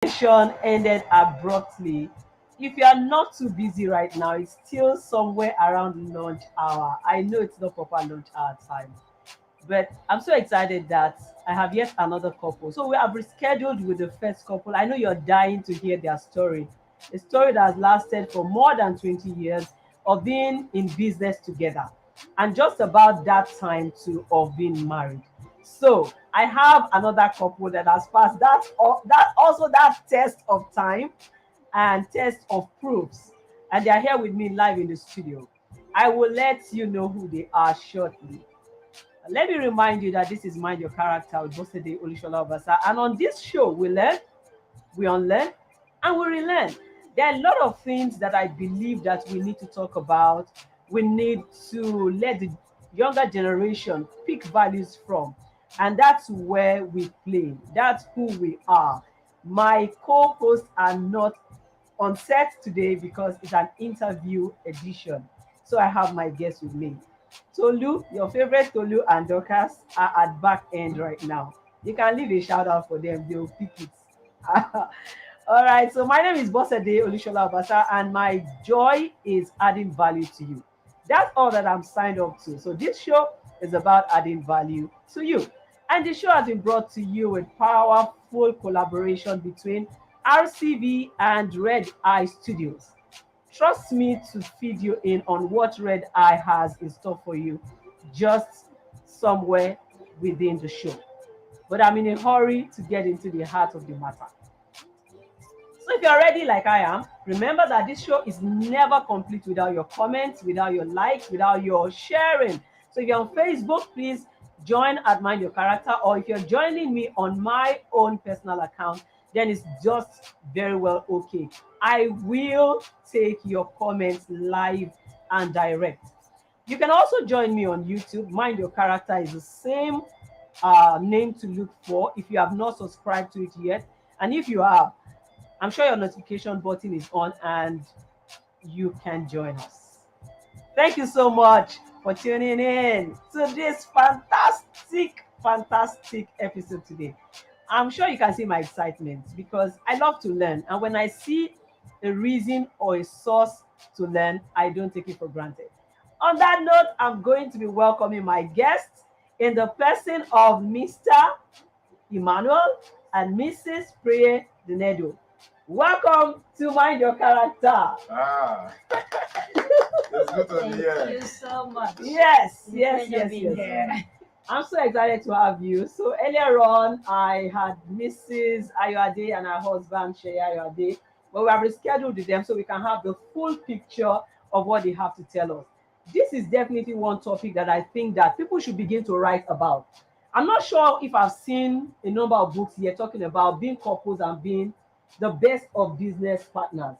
Session ended abruptly. If you are not too busy right now, it's still somewhere around lunch hour. I know it's not proper lunch hour time, but I'm so excited that I have yet another couple. So we have rescheduled with the first couple. I know you're dying to hear their story, a story that has lasted for more than 20 years of being in business together, and just about that time too of being married. So I have another couple that has passed that test of time and test of proofs, and they are here with me live in the studio. I will let you know who they are shortly. Let me remind you that this is Mind Your Character with Bosede Olusola-Obasa. And on this show, we learn, we unlearn, and we relearn. There are a lot of things that I believe that we need to talk about. We need to let the younger generation pick values from. And that's where we play. That's who we are. My co-hosts are not on set today because it's an interview edition. So I have my guests with me. Tolu, your favorite Tolu and Dorcas are at back end right now. You can leave a shout out for them, they'll pick it. All right, so my name is Bosede Olusola-Obasa, and my joy is adding value to you. That's all that I'm signed up to. So this show is about adding value to you. And the show has been brought to you with powerful collaboration between RCV and Red Eye Studios. Trust me to feed you in on what Red Eye has in store for you just somewhere within the show. But I'm in a hurry to get into the heart of the matter. So if you're ready like I am, remember that this show is never complete without your comments, without your likes, without your sharing. So if you're on Facebook, please join at Mind Your Character, or if you're joining me on my own personal account, then it's just very well okay. I will take your comments live and direct. You can also join me on YouTube. Mind Your Character is the same name to look for if you have not subscribed to it yet. And if you have, I'm sure your notification button is on and you can join us. Thank you so much for tuning in to this fantastic episode today. I'm sure you can see my excitement because I love to learn. And when I see a reason or a source to learn, I don't take it for granted. On that note, I'm going to be welcoming my guests in the person of Mr. Emmanuel and Mrs. Praye Dinedo. Welcome to Mind Your Character. It's good to be here. Thank you so much. Yes. I'm so excited to have you. So earlier on, I had Mrs. Ayoade and her husband Sheya Ayoade, but we have rescheduled with them so we can have the full picture of what they have to tell us. This is definitely one topic that I think that people should begin to write about. I'm not sure if I've seen a number of books here talking about being couples and being the best of business partners.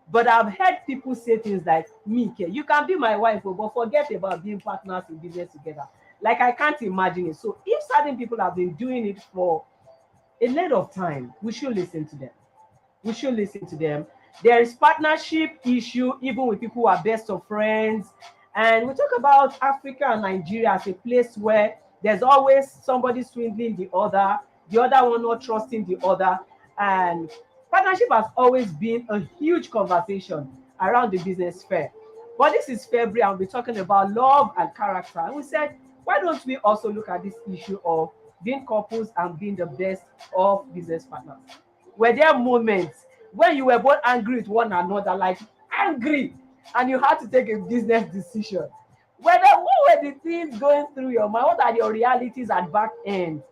But I've heard people say things like, Mike, you can be my wife, but forget about being partners in business together. Like, I can't imagine it. So if certain people have been doing it for a lot of time, we should listen to them. We should listen to them. There is partnership issue, even with people who are best of friends. And we talk about Africa and Nigeria as a place where there's always somebody swindling the other one not trusting the other. And partnership has always been a huge conversation around the business fair. But this is February and we're talking about love and character. And we said, why don't we also look at this issue of being couples and being the best of business partners? Were there moments when you were both angry with one another, like angry, and you had to take a business decision? What were the things going through your mind? What are your realities at back end?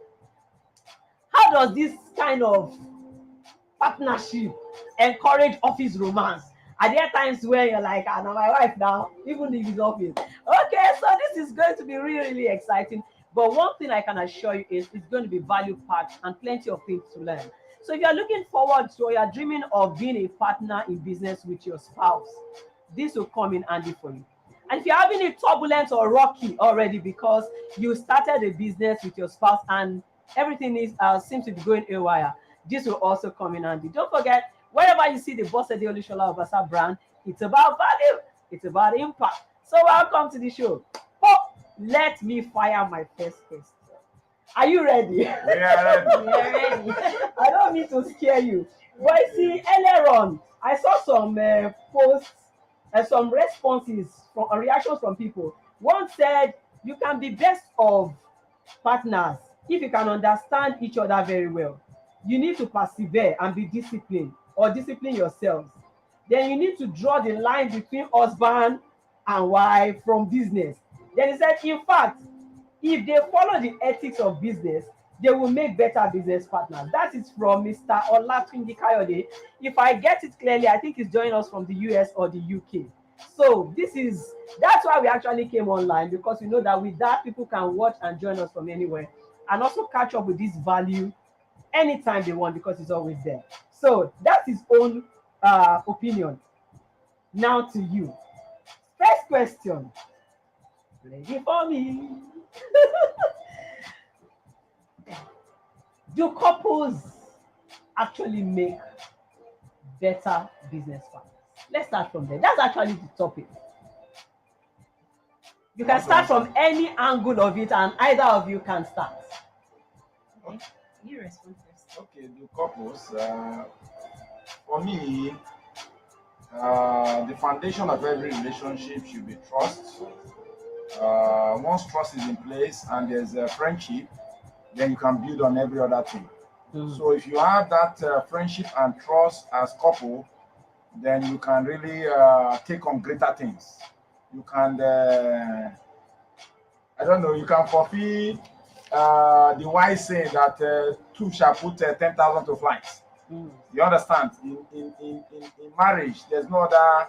How does this kind of partnership encourage office romance? Are there times where you're like, I'm my wife now, even if it's office? Okay, so this is going to be really, really exciting. But one thing I can assure you is it's going to be value packed and plenty of things to learn. So if you're looking forward to or you're dreaming of being a partner in business with your spouse, this will come in handy for you. And if you're having it turbulent or rocky already because you started a business with your spouse and everything seems to be going haywire, this will also come in handy. Don't forget, wherever you see the Bosede Olusola-Obasa brand, it's about value, it's about impact. So welcome to the show. Oh, let me fire my first question. Are you ready? We are ready. We're ready. I don't mean to scare you. But you see, earlier on, I saw some posts and some responses from reactions from people. One said, "You can be best of partners if you can understand each other very well. You need to persevere and be disciplined or discipline yourselves. Then you need to draw the line between husband and wife from business." Then he said, "In fact, if they follow the ethics of business, they will make better business partners." That is from Mr. Olatunji Kayode. If I get it clearly, I think he's joining us from the US or the UK. So that's why we actually came online, because we know that with that people can watch and join us from anywhere and also catch up with this value anytime they want, because it's always there. So that's his own opinion. Now to you. First question. Ready for me? Do couples actually make better business partners? Let's start from there. That's actually the topic. You can start from any angle of it, and either of you can start. Okay, You respond first. okay, the couples. For me, the foundation of every relationship should be trust. Once trust is in place and there's a friendship, then you can build on every other thing. Mm. So if you have that friendship and trust as couple, then you can really take on greater things. You can, I don't know, you can fulfill the wise saying that two shall put 10,000 to flight. Mm. You understand? In marriage, there's no other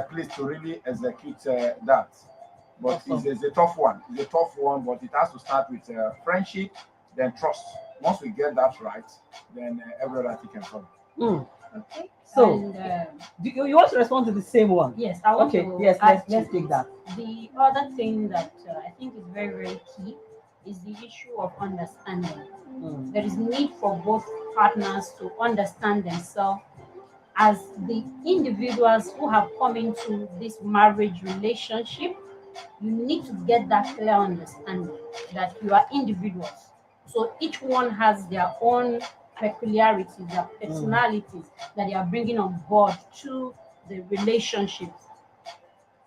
place to really execute that. But Awesome. it's a tough one. It's a tough one, but it has to start with friendship, then trust. Once we get that right, then every other thing can follow. Mm. Okay. So, And you want to respond to the same one? yes, I want Okay, to yes, add let's to take it. that. The other thing that I think is very, very key is the issue of understanding. Mm. There is need for both partners to understand themselves as the individuals who have come into this marriage relationship. You need to get that clear understanding that you are individuals. So each one has their own peculiarities, their Mm. personalities that they are bringing on board to the relationship.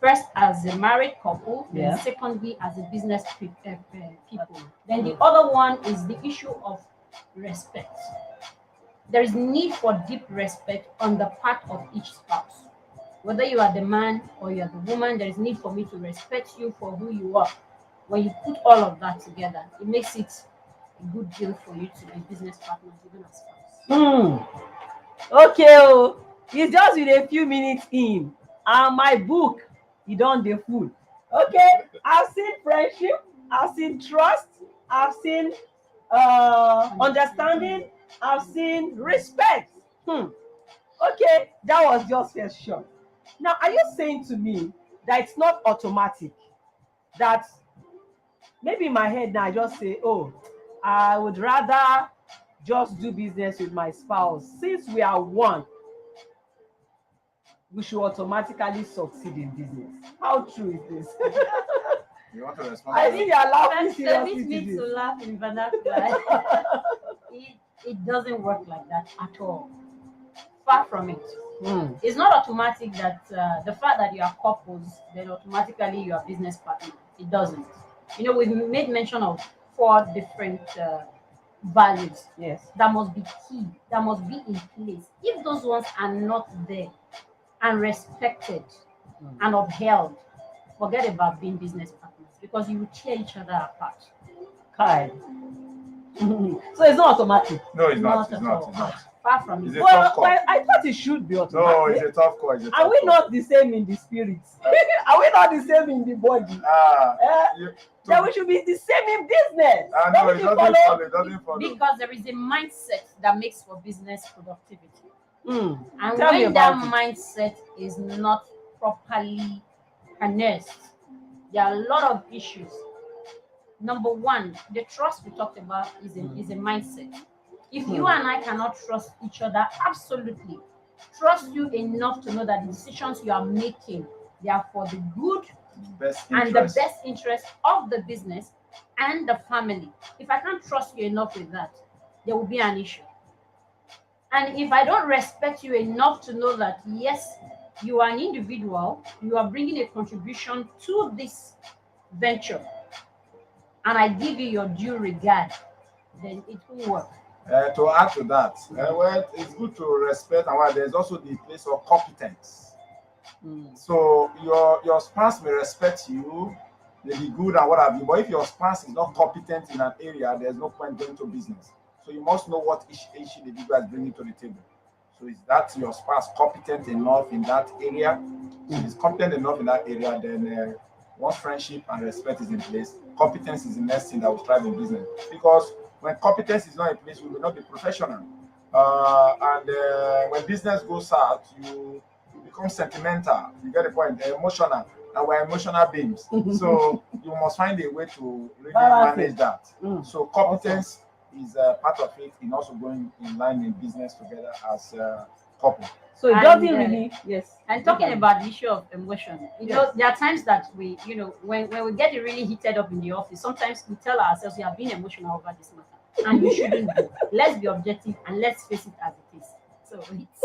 First, as a married couple, then Yeah. secondly, as a business people. Then the Mm. other one is the issue of respect. There is need for deep respect on the part of each spouse. Whether you are the man or you are the woman, there is need for me to respect you for who you are. When you put all of that together, it makes it a good deal for you to be business partners, even as spouse. Hmm. Okay, oh, it's just with a few minutes in, and my book, e don dey full. Okay, I've seen friendship, I've seen trust, I've seen understanding, I've seen respect. Hmm. Okay, that was just first shot. Now, are you saying to me that it's not automatic? That maybe in my head now I just say, "Oh, I would rather just do business with my spouse. Since we are one, we should automatically succeed in business." How true is this? You want to respond to I think that? you're laughing Permit seriously me to to this. laugh in vernacular. it doesn't work like that at all. Far from it. Hmm. It's not automatic that the fact that you are couples, then automatically you are business partner. It doesn't. You know, we've made mention of four different values Yes. that must be key, that must be in place. If those ones are not there and respected Hmm. and upheld, forget about being business partners because you will tear each other apart. Kai. So it's not automatic. No, it's not. Not It's at not. all. It's not. Far from It's it. a tough call. Well, I thought it should be No, automatic. it's a tough call. It's a tough Are we call. not the same in the spirit? Are we not the same in the body? You, Then we should be the same in business. no, Don't it you doesn't follow? follow. It doesn't follow. Because there is a mindset that makes for business productivity. Hmm. And Tell me when that about it. mindset is not properly harnessed, there are a lot of issues. Number one, the trust we talked about is a mindset. If you and I cannot trust each other, absolutely trust you enough to know that the decisions you are making, they are for the good Best and the interest. best interest of the business and the family. If I can't trust you enough with that, there will be an issue. And if I don't respect you enough to know that, yes, you are an individual, you are bringing a contribution to this venture, and I give you your due regard, then it will work. To add to that, well, it's good to respect, and while there's also the place of competence. Mm. So your spouse may respect you, may be good and what have you, but if your spouse is not competent in an area, there's no point going to business. So you must know what each individual is bringing to the table. So is that your spouse competent enough in that area? So if it's competent enough in that area, then once friendship and respect is in place, competence is the next thing that will thrive in business. Because when competence is not in place, we will not be professional. And when business goes south, you become sentimental. You get the point. They're emotional, and we're emotional beings. So you must find a way to really Balance manage it. that. Mm. So competence is part of it in also going in line in business together as a couple. So it And doesn't really, yes. and talking about the issue of emotion, Yes. there are times that we, when we get really heated up in the office, sometimes we tell ourselves we are being emotional over this matter, and we shouldn't be. Let's be objective and let's face it as it is. So it's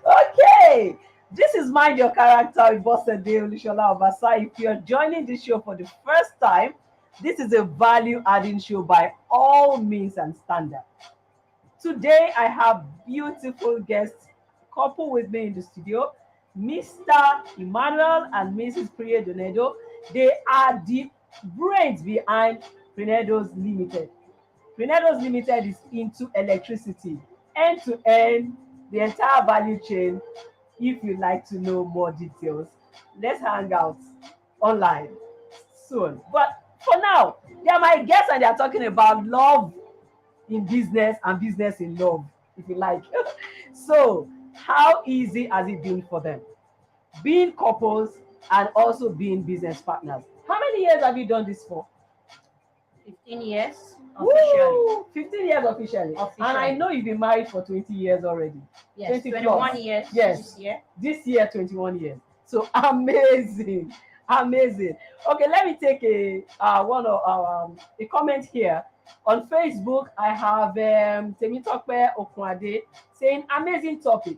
Okay, this is Mind Your Character with Boss Olusola-Obasa. If you're joining the show for the first time, this is a value adding show by all means and standard. Today, I have beautiful guests couple with me in the studio, Mr. Emmanuel and Mrs. Priye Donedo. They are the brains behind Prinedos Limited. Prinedos Limited is into electricity, end to end, the entire value chain. If you'd like to know more details, let's hang out online soon. But for now, they are my guests and they are talking about love in business and business in love, if you like. So, how easy has it been for them? Being couples and also being business partners. How many years have you done this for? 15 years officially. Woo! 15 years officially. And I know you've been married for 20 years already. Yes, 20 21 plus. years Yes. this year. This year, 21 years. So amazing. Amazing. Okay, let me take a comment here. On Facebook, I have Temitope Okunade saying, amazing topic.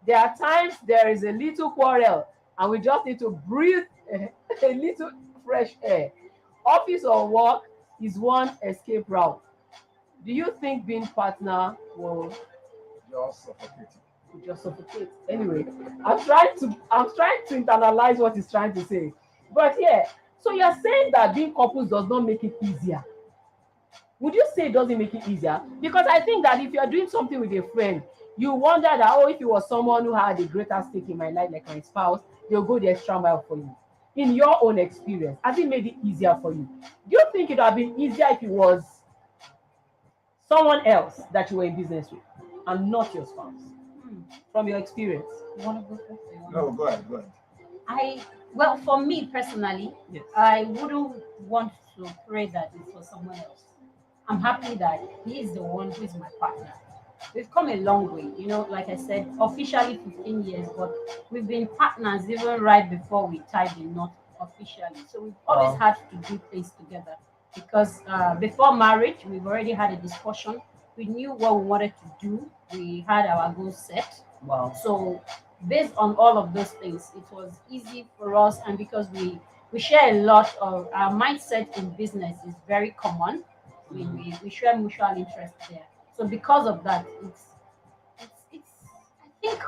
There are times there is a little quarrel and we just need to breathe a little fresh air. Office or work is one escape route. Do you think being partner Just suffocating. will just suffocate? Anyway, I'm trying to internalize what he's trying to say. But yeah, so you're saying that being couples does not make it easier. Would you say it doesn't make it easier? Because I think that if you're doing something with a friend, you wonder that, oh, if it was someone who had a greater stake in my life, like my spouse, they'll go the extra mile for you. In your own experience, has it made it easier for you? Do you think it would have been easier if it was someone else that you were in business with and not your spouse? Hmm. From your experience? You want to go first? No, go ahead, go ahead. Well, for me personally, Yes. I wouldn't want to pray that it's for someone else. I'm happy that he is the one who is my partner. We've come a long way, like I said, officially 15 years, but we've been partners even right before we tied the knot officially. So we've always Wow. had to do things together because before marriage, we've already had a discussion. We knew what we wanted to do, we had our goals set. Wow. So based on all of those things, it was easy for us, and because we share a lot of our mindset in business is very common. We share mutual interest there. So because of that, it's I think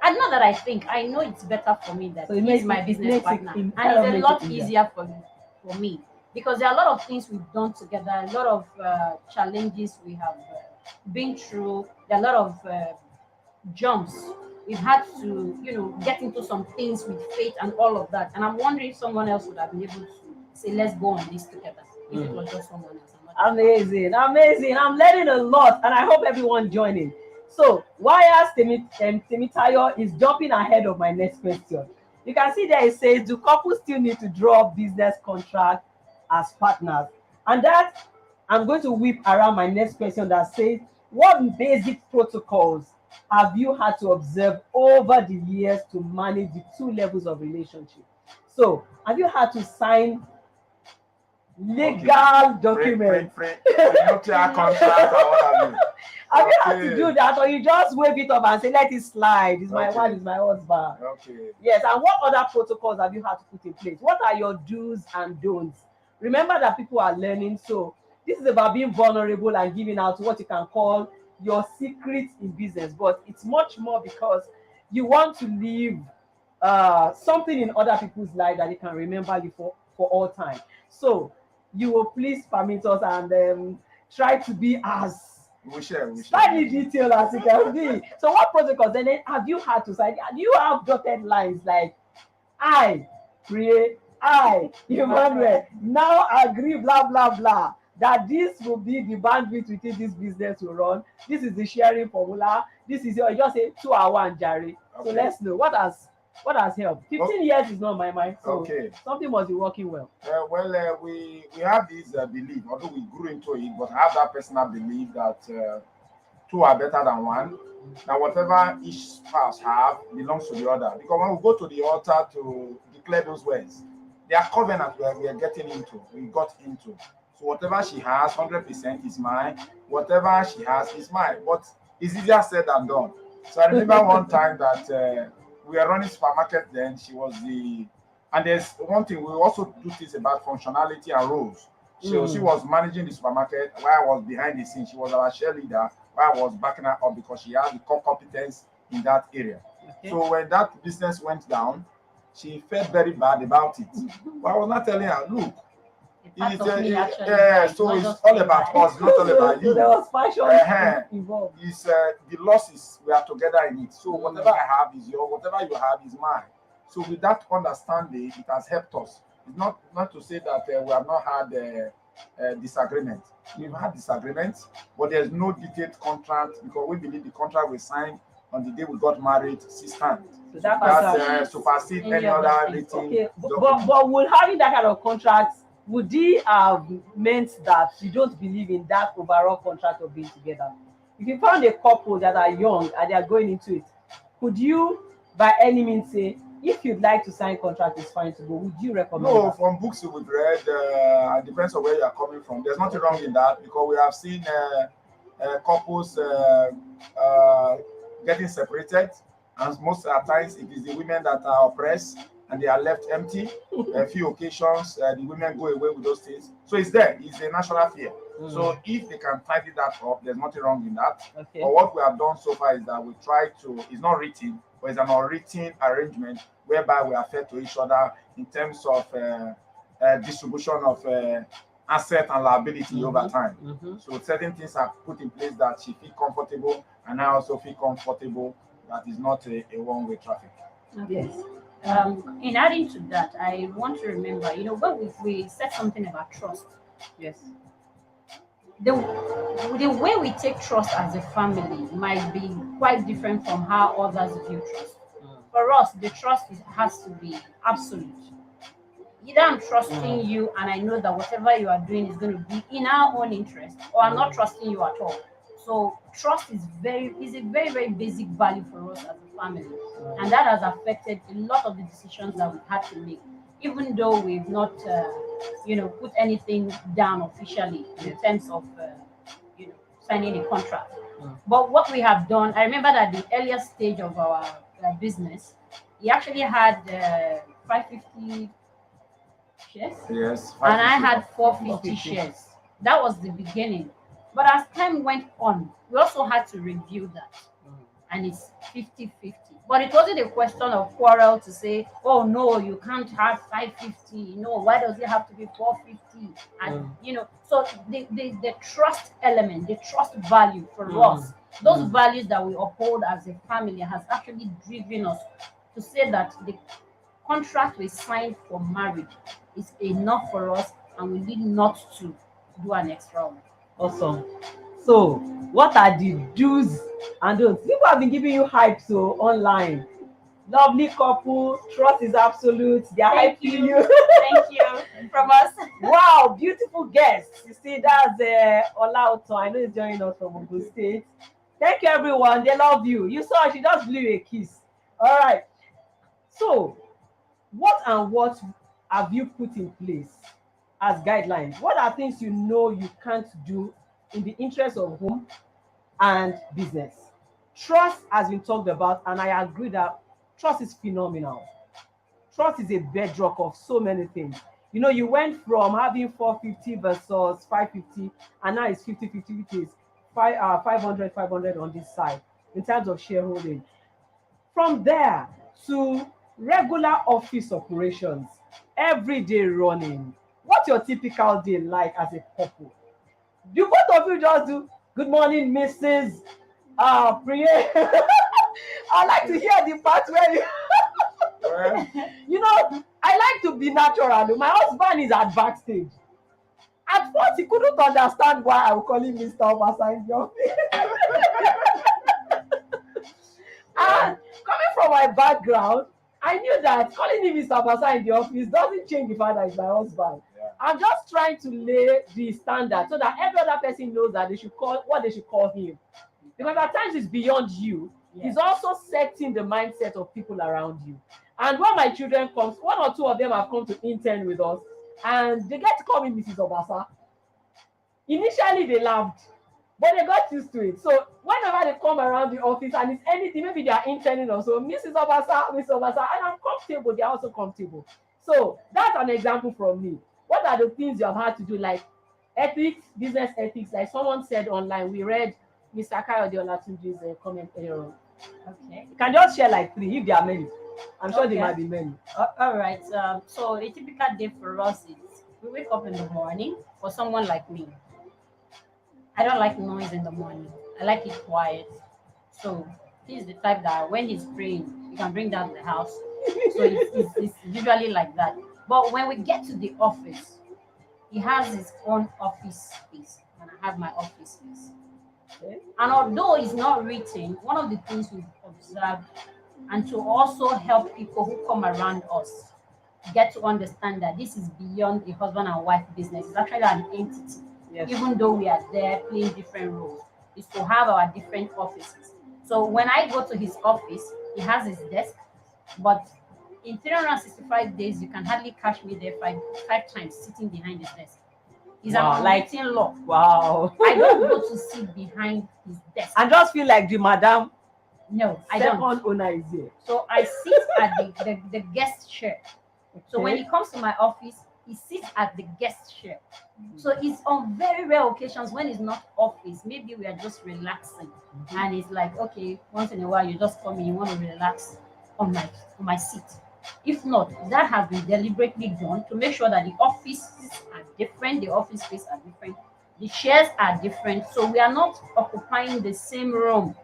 I know that I know it's better for me that So it he's makes my it business makes it partner, it and kind of it's a makes lot it easier. easier for me because there are a lot of things we've done together, a lot of challenges we have been through, there are a lot of jumps. We've had to, get into some things with faith and all of that. And I'm wondering if someone else would have been able to say, let's go on this together. If it was just someone else. I'm not Amazing, amazing. I'm learning a lot, and I hope everyone joining. So, while Temitayo is jumping ahead of my next question, you can see there it says, do couples still need to draw business contract as partners? And that I'm going to whip around my next question that says, what basic protocols have you had to observe over the years to manage the two levels of relationship? So, have you had to sign legal Free, free, documents. free, pre-nuptial contract and what have you. Have you had to do Okay. that, or you just wave it up and say, let it slide? It's my wife, Okay. it's my husband. Okay. Yes, and what other protocols have you had to put in place? What are your do's and don'ts? Remember that people are learning, so this is about being vulnerable and giving out what you can call your secrets in business, but it's much more because you want to leave something in other people's life that they can remember you for all time. So you will please permit us and try to be as We share. We share. slightly detailed as it can be. So what protocols then have you had to sign? Do you have dotted lines like I pray, I Emmanuel now agree, blah blah blah, that this will be the bandwidth within this business to run. This is the sharing formula. This is your, you just say 2 hour and Jerry. So Okay. let's know what has helped. 15 years is not my mind, so Okay. something must be working well. We have this belief, although we grew into it, but I have that personal belief that two are better than one. That whatever each spouse have belongs to the other. Because when we go to the altar to declare those words, they are covenant where we are getting into. We got into. So whatever she has, 100% is mine. Whatever she has is mine. But it's easier said than done. So I remember one time that we were running supermarket then. She was the, and there's one thing, we also do things about functionality and roles. She was managing the supermarket while I was behind the scene. She was our cheerleader while I was backing her up because she had the core competence in that area. Okay. So when that business went down, she felt very bad about it. But I was not telling her, look, Part it's of me actually so not it's just all saying about that. us, not all about So there you. was fashion Uh-huh. involved. It's the losses we are together in it. So whatever I have is yours, whatever you have is mine. So with that understanding, it has helped us. It's not to say that we have not had disagreement. We've had disagreements, but there's no detailed contract because we believe the contract we signed on the day we got married still stands. So that That contract. supersede Any any other other thing. written Okay, but document. would having that kind of contract, would it have meant that you don't believe in that overall contract of being together? If you found a couple that are young and they are going into it, could you by any means say, if you'd like to sign contract, it's fine to go? Would you recommend No, that? from books we've read, it depends on where you are coming from. There's nothing wrong in that because we have seen couples getting separated, and most of the times it is the women that are oppressed and they are left empty. A few occasions, the women go away with those things. So it's there. It's a national fear. So if they can tidy that up, there's nothing wrong in that. Okay. But what we have done so far is that we try to, it's not written, but it's an unwritten arrangement whereby we are fair to each other in terms of distribution of asset and liability over time. So certain things are put in place that she feel comfortable and I also feel comfortable that is not a one-way traffic. Yes. In adding to that, I want to remember, when we said something about trust, Yes. the way we take trust as a family might be quite different from how others view trust. For us, the trust has to be absolute. Either I'm trusting you and I know that whatever you are doing is going to be in our own interest, or I'm not trusting you at all. So trust is a very, very basic value for us as a family. And that has affected a lot of the decisions that we've had to make, even though we've not put anything down officially in terms of signing a contract. But what we have done, I remember that the earlier stage of our business, he actually had 550 shares, Yes, and I had 450 450. shares. That was the beginning. But as time went on, we also had to review that, and it's 50-50. But it wasn't a question of quarrel to say, oh no, you can't have 550. Why does it have to be 450? And so the trust element, the trust value for us, those values that we uphold as a family has actually driven us to say that the contract we signed for marriage is enough for us and we need not to do an extra one. Awesome. So, what are the do's and don'ts? People have been giving you hype so online. Lovely couple, trust is absolute. They are Thank hyping you. you. Thank you from us. Wow, beautiful guests. You see, that's Olauto. I know he's joining us from Ogun State. Thank you, everyone. They love you. You saw she just blew a kiss. All right. So, what and what have you put in place as guidelines? What are things you know you can't do in the interest of home and business? Trust has been talked about, and I agree that trust is phenomenal. Trust is a bedrock of so many things. You went from having 450 versus 550, and now it's 50-50, which is 500 on this side in terms of shareholding. From there to regular office operations, everyday running. What's your typical day like as a couple? Do both of you just do good morning, Mrs. Priye? I like to hear the part where you, Well, I like to be natural. My husband is at backstage. At first, he couldn't understand why I would call him Mr. Obasa in the office. well, And coming from my background, I knew that calling him Mr. Obasa in the office doesn't change the fact that he's my husband. yeah. I'm just trying to lay the standard so that every other person knows that they should call what they should call him. Because at times it's beyond you. Yes. It's also setting the mindset of people around you. And when my children comes, one or two of them have come to intern with us, and they get to call me Mrs. Obasa. Initially they laughed, but they got used to it. So whenever they come around the office and it's anything, maybe they are interning or so, Mrs. Obasa, Mrs. Obasa, and I'm comfortable, they're also comfortable. So that's an example from me. What are the things you have had to do, like ethics, business ethics? Like someone said online, we read Mr. Kayode Olatunji's comment earlier on. Okay. You can just share like three if there are many. I'm sure there Okay. might be many. All right. So a typical day for us is we wake up in the morning. For someone like me, I don't like noise in the morning. I like it quiet. So he's the type that when he's praying, he can bring down the house. So it's usually like that. But when we get to the office, he has his own office space, and I have my office space. Okay. And although it's not written, one of the things we've observed, and to also help people who come around us get to understand that this is beyond a husband and wife business. It's actually an entity. Yes. Even though we are there playing different roles, is to have our different offices. So when I go to his office, he has his desk, but in 365 days, you can hardly catch me there five times sitting behind his desk. It's Wow, an like- unwritten law. Wow. I don't go to sit behind his desk. And just feel like the madam No, I second don't. owner is here. So I sit at the guest chair. So when Okay. he comes to my office, he sits at the guest chair. So it's on very rare occasions when it's not office. Maybe we are just relaxing, and it's like, okay, once in a while you just come in, you want to relax on my seat. If not, that has been deliberately done to make sure that the offices are different, the office space are different, the chairs are different, so we are not occupying the same room.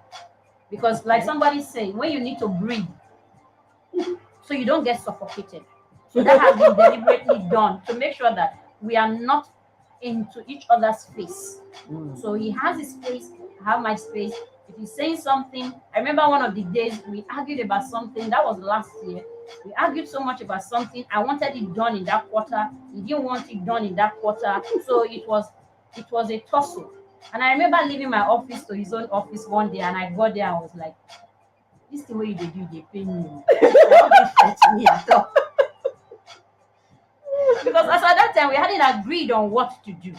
Because, like somebody saying, when you need to breathe, so you don't get suffocated. So that has been deliberately done to make sure that we are not into each other's face. Mm. So he has his space, I have my space. If he's saying something, I remember one of the days we argued about something that was last year. We argued so much about something. I wanted it done in that quarter. He didn't want it done in that quarter. So it was a tussle. And I remember leaving my office to his own office one day, and I got there and was like, this is the way you dey do, they pay me. You're not being fair to me at all. Because as at that time we hadn't agreed on what to do.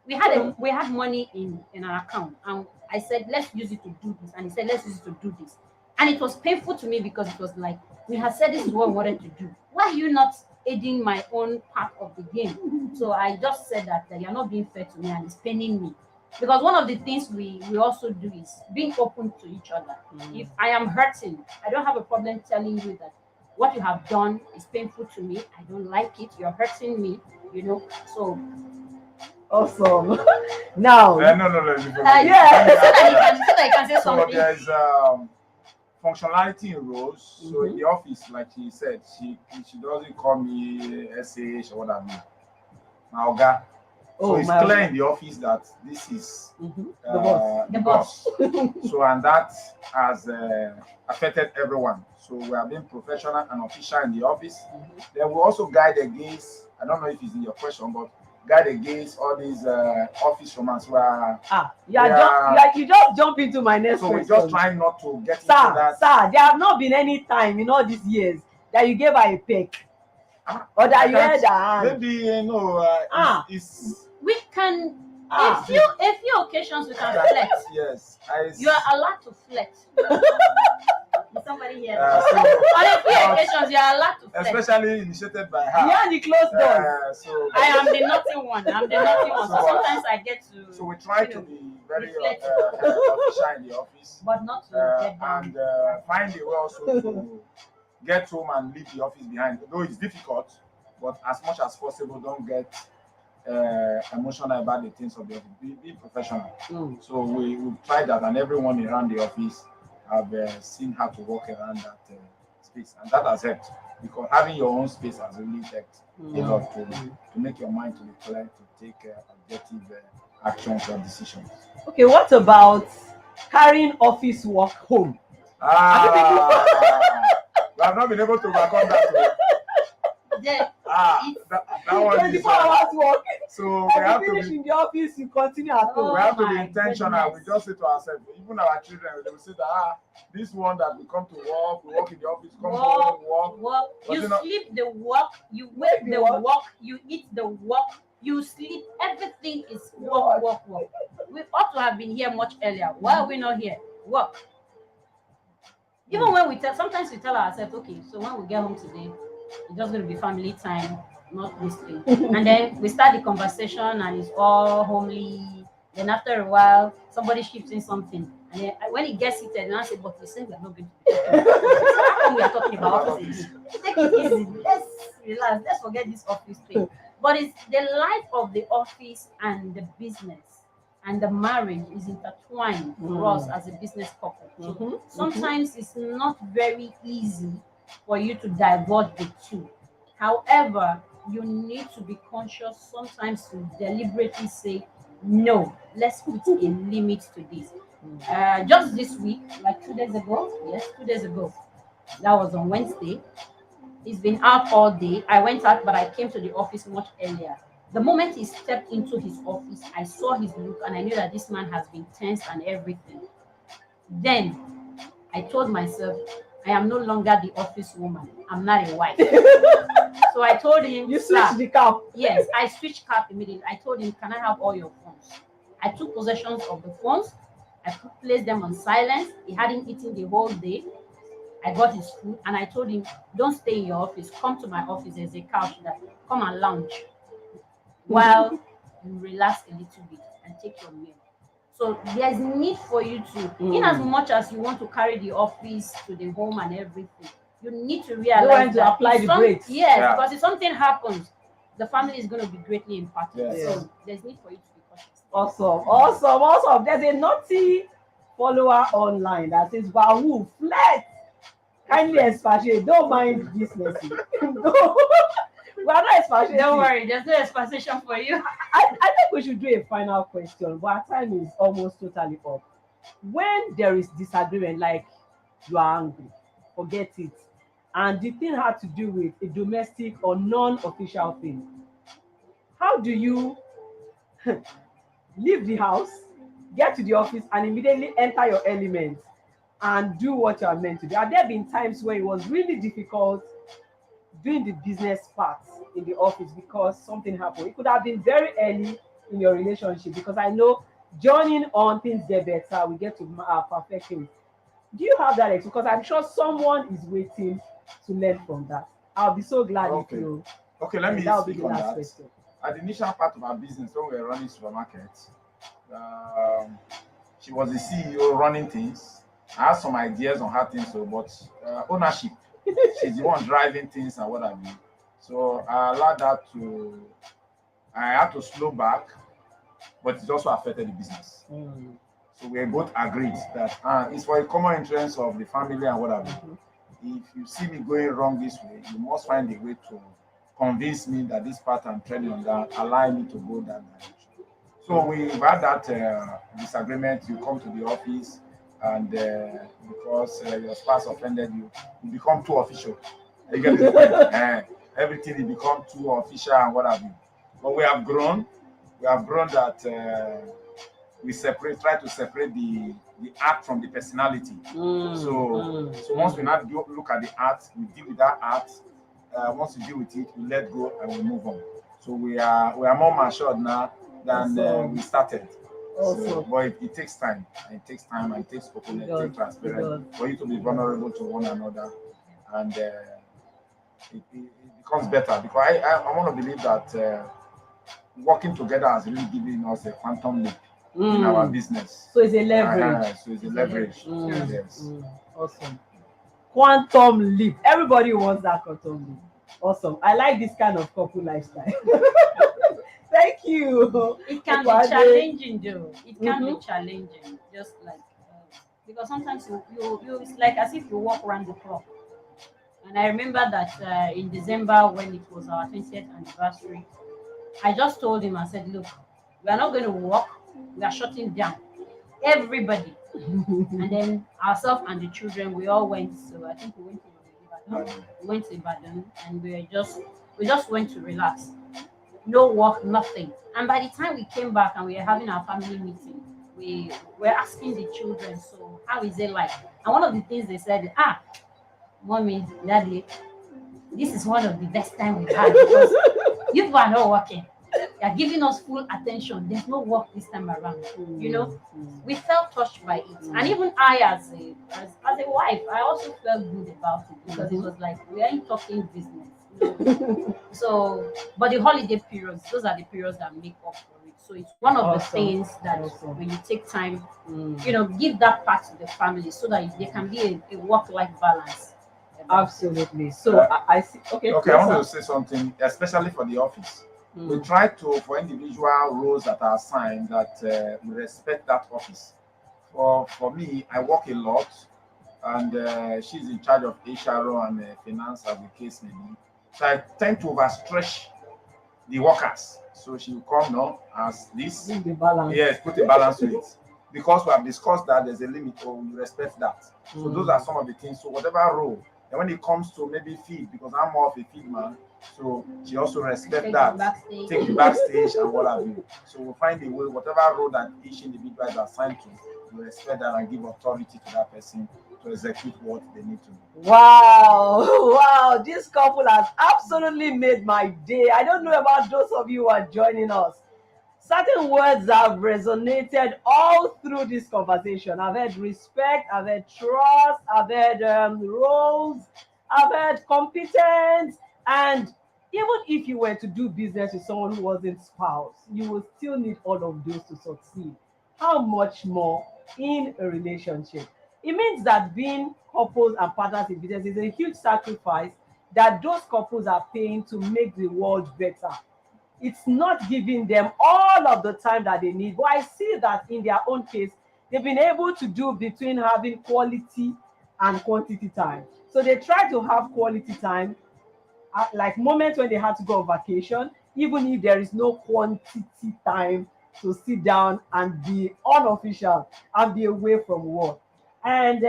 We had money in our account, and I said let's use it to do this, and he said let's use it to do this. And it was painful to me because it was like we had said this is what we wanted to do. Why are you not aiding my own part of the game? So I just said that you're not being fair to me and it's paining me. Because one of the things we also do is being open to each other. If I am hurting, I don't have a problem telling you that what you have done is painful to me. I don't like it. You're hurting me, So Awesome. Now, No. yeah. so that you can say So something. there's functionality in roles. So in the office, like he said, she doesn't call me SH or what I mean. My Oga. So it's clear in the office that this is The boss. The boss. So and that has affected everyone. So we are being professional and official in the office. Then we also guide against. I don't know if it's in your question, but guide against all these office romance where. You just jump into my next So question. we're just trying not to get into Sir, that. sir, there have not been any time in all these years that you gave her a peck. Or that I you had can't- a hand. maybe you know Ah. it's We can Ah. a few occasions we can flex. yes. You are allowed to flex. Did somebody hear that? So On a few occasions, you are allowed to flex. especially initiated by her. Behind the closed doors. So I am the naughty one. I'm the naughty one. So sometimes I get to. so we try you to know, be very reflect. official in the office, but not to get down. and find a way also to get home and leave the office behind. Though it's difficult, but as much as possible, don't get emotional about the things of the office. Be professional. So we try that, and everyone around the office have seen how to walk around that space, and that has helped because having your own space has really helped a lot to make your mind to be clear, to take objective actions or decisions. Okay, what about carrying office work home? Ah, we have not been able to overcome that. Yeah, That one is 24 hours work. so we And have you to finish be in the office, you continue at home. we have to be my intentional. goodness. We just say to ourselves, even our children, they will say that this one that we come to work, we work in the office, come home, work. Work. Was You it not- sleep the work. You wake the the work. work. You eat the work. You sleep. Everything is work, work, work. We ought to have been here much earlier. Why are we not here? Work. Even when sometimes we tell ourselves, okay, so when we get home today, it's just going to be family time, not this thing. And then we start the conversation and it's all homely. Then after a while, somebody shifts in something. And then when it gets heated, and I say, but you say we're not going to be talking about office. How come we are talking about office again? Take it easy. Let's relax. Let's forget this office thing. But it's the life of the office and the business and the marriage is intertwined for us as a business couple. So sometimes it's not very easy for you to divulge the two. However, you need to be conscious sometimes to deliberately say, no, let's put a limit to this. Just this week, like 2 days ago, yes, 2 days ago, that was on Wednesday. He's been out all day. I went out, but I came to the office much earlier. The moment he stepped into his office, I saw his look and I knew that this man has been tense and everything. Then I told myself, I am no longer the office woman. I'm not a wife. So I told him, You "Sir," switch the cap. yes, I switched cap immediately. I told him, can I have all your phones? I took possession of the phones. I placed them on silence. He hadn't eaten the whole day. I got his food and I told him, don't stay in your office. Come to my office. There's a couch there. Come and lounge while you relax a little bit and take your meal. So there's need for you to, in as much as you want to carry the office to the home and everything, you need to Don't realize want to that apply if the brakes. yes, Yeah. because if something happens, the family is going to be greatly impacted. Yes. So there's need for you to be cautious. Awesome. There's a naughty follower online that says, Wahoo, flex. Kindly expatiate. Don't mind this message. No. We are not expatiating. Don't worry, there's no explanation for you. I think we should do a final question, but our time is almost totally up. When there is disagreement, like you are angry, forget it. And the thing had to do with a domestic or non-official thing. How do you leave the house, get to the office, and immediately enter your element and do what you are meant to do? Have there been times where it was really difficult doing the business part in the office because something happened? It could have been very early in your relationship, because I know joining on things get better, we get to perfect things. Do you have that experience? Because I'm sure someone is waiting to learn from that. I'll be so glad if Okay. you. Okay, let me That will be speak the on last that. question. At the initial part of our business, when we were running supermarkets, she was the CEO running things. I had some ideas on how things so, but ownership, she's the one driving things and what have you. So I allowed that to. I had to slow back, but it also affected the business. So we both agreed that it's for a common interest of the family and what have you. If you see me going wrong this way, you must find a way to convince me that this path I'm treading on that allow me to go that direction. So we've had that disagreement. You come to the office, and because your spouse offended you, you become too official. You get the point. Everything will become too official and what have you. But we have grown. We have grown that we try to separate the art from the personality. So once we now look at the art, we deal with that art, once you deal with it, we let go and we move on. So we are more matured now than we Awesome. started. So, Awesome. but it takes time. And it takes time and it takes It openness, it does. takes It transparent does. for you to be It does. vulnerable to one another, and it becomes better. Because I want to believe that working together has really given us a quantum leap in our Mm. business. So it's a leverage. So it's a It's a leverage. leverage. Mm. Terrible. Yes. Mm. Awesome. Quantum leap. Everybody wants that quantum leap. Awesome. I like this kind of couple lifestyle. Thank you. It can be Wade. challenging though. It can be Mm-hmm. challenging, just like because sometimes you it's like as if you walk around the clock. And I remember that in December when it was our 20th anniversary, I just told him, I said, look, we are not going to walk, we are shutting down. Everybody. And then ourselves and the children, we all went. So I think we went to Ibadan. And We went to Ibadan and we just went to relax. No work, nothing. And by the time we came back and we were having our family meeting, we were asking the children, so how is it like? And one of the things they said, mommy, daddy, this is one of the best time we've had because you people are not working. You're giving us full attention. There's no work this time around. You know, Mm. Mm. we felt touched by it. And Mm. even I as a wife, I also felt good about it because it Mhm. was like we ain't talking business. So but the holiday periods, those are the periods that make up for it. So it's one of the Awesome. things that Awesome. when you take time, Mm. give that part to the family so that there can be a work-life balance about it. Absolutely. So uh, I see. Okay. okay, I Yes, want to sir. say something, especially for the office. We Mm. try to, for individual roles that are assigned, that we respect that office. For me, I work a lot, and she's in charge of HR and finance, as the case may be. So I tend to overstretch the workers. So she will come now as this. Bring the balance. Yes, put a balance to it. Because we have discussed that there's a limit, or we respect that. So those are Mm. some of the things. So whatever role, and when it comes to maybe feed, because I'm more of a feed man, so she also respect Take them that, backstage. take the backstage and what have you. So we'll find a way, whatever role that each individual is assigned to, we respect that and give authority to that person to execute what they need to do. Wow, wow, this couple has absolutely made my day. I don't know about those of you who are joining us. Certain words have resonated all through this conversation. I've heard respect, I've heard trust, I've heard roles, I've heard competence, and even if you were to do business with someone who wasn't spouse, you will still need all of those to succeed. How much more in a relationship? It means that being couples and partners in business is a huge sacrifice that those couples are paying to make the world better. It's not giving them all of the time that they need. But I see that in their own case, they've been able to do between having quality and quantity time. So they try to have quality time, like moments when they had to go on vacation, even if there is no quantity time to sit down and be unofficial and be away from work. And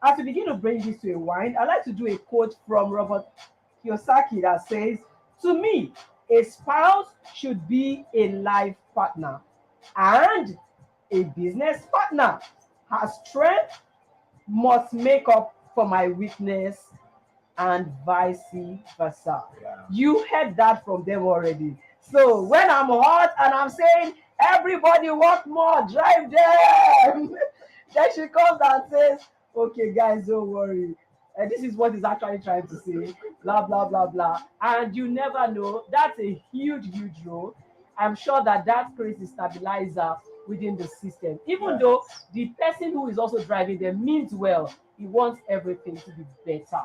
as we begin to bring this to a wind, I'd like to do a quote from Robert Kiyosaki that says, to me, a spouse should be a life partner and a business partner. Her strength must make up for my weakness and vice versa. Yeah. You heard that from them already. So when I'm hot and I'm saying, everybody work more, drive them, then she comes and says, okay, guys, don't worry. This is what he's actually trying to say, blah, blah, blah, blah. And you never know. That's a huge, huge role. I'm sure that that creates a stabilizer within the system. Even though Yes. the person who is also driving them means well, he wants everything to be better.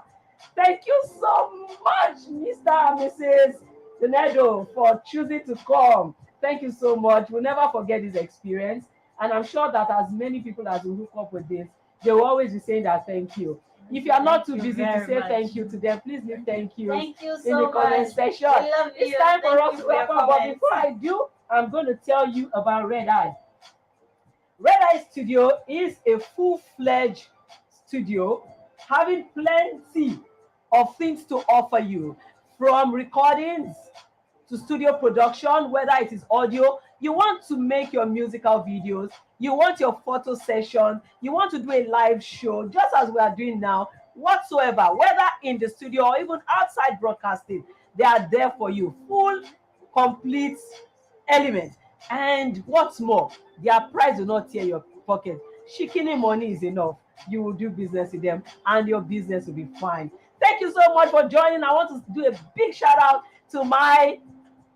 Thank you so much, Mr. and Mrs. Donedo, for choosing to come. Thank you so much. We'll never forget this experience. And I'm sure that as many people as will hook up with this, they will always be saying that thank you. If you are not Thank too you busy to very say much. thank you to them, please leave thank yous Thank you in the so comment much. section. We love It's you. time for Thank us you to for your wrap up. But comments. before I do, I'm going to tell you about Red Eye. Red Eye Studio is a full-fledged studio having plenty of things to offer you, from recordings to studio production, whether it is audio, you want to make your musical videos, you want your photo session, you want to do a live show, just as we are doing now. whatsoever, whether in the studio or even outside broadcasting, they are there for you. Full, complete element. And what's more, their price will not tear your pocket. Shikini money is enough. You will do business with them and your business will be fine. Thank you so much for joining. I want to do a big shout out to my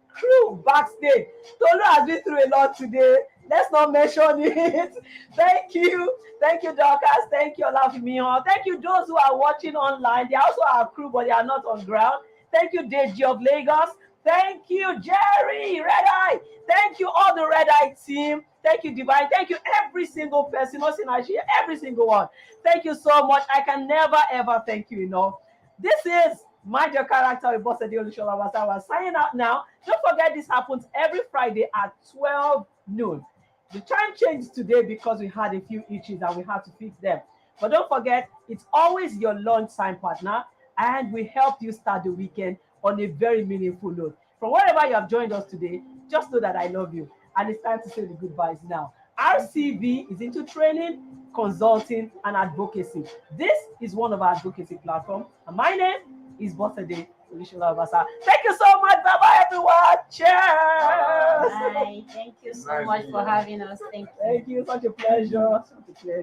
crew backstage. Tolu has been through a lot today. Let's not mention it. Thank you. Thank you, Dorcas. Thank you, Olafimihan. Thank you, those who are watching online. They also are crew, but they are not on ground. Thank you, Deji of Lagos. Thank you, Jerry, Red Eye. Thank you, all the Red Eye team. Thank you, Divine. Thank you, every single person, every single one. Thank you so much. I can never, ever thank you enough. This is Mind Your Character with Boss Olusola-Obasa. We're signing out now. Don't forget this happens every Friday at 12 noon. The time changed today because we had a few issues and we had to fix them. But don't forget, it's always your lunchtime partner, and we help you start the weekend on a very meaningful note. From wherever you have joined us today, just know that I love you. And it's time to say the goodbyes now. RCV is into training, consulting, and advocacy. This is one of our advocacy platforms. And my name is Bosede Olusola-Obasa. Thank you so much. Bye bye, everyone. Cheers. Bye. Thank you so Nice much meeting for you. having us. Thank you. Thank you. Such a pleasure. Such a pleasure.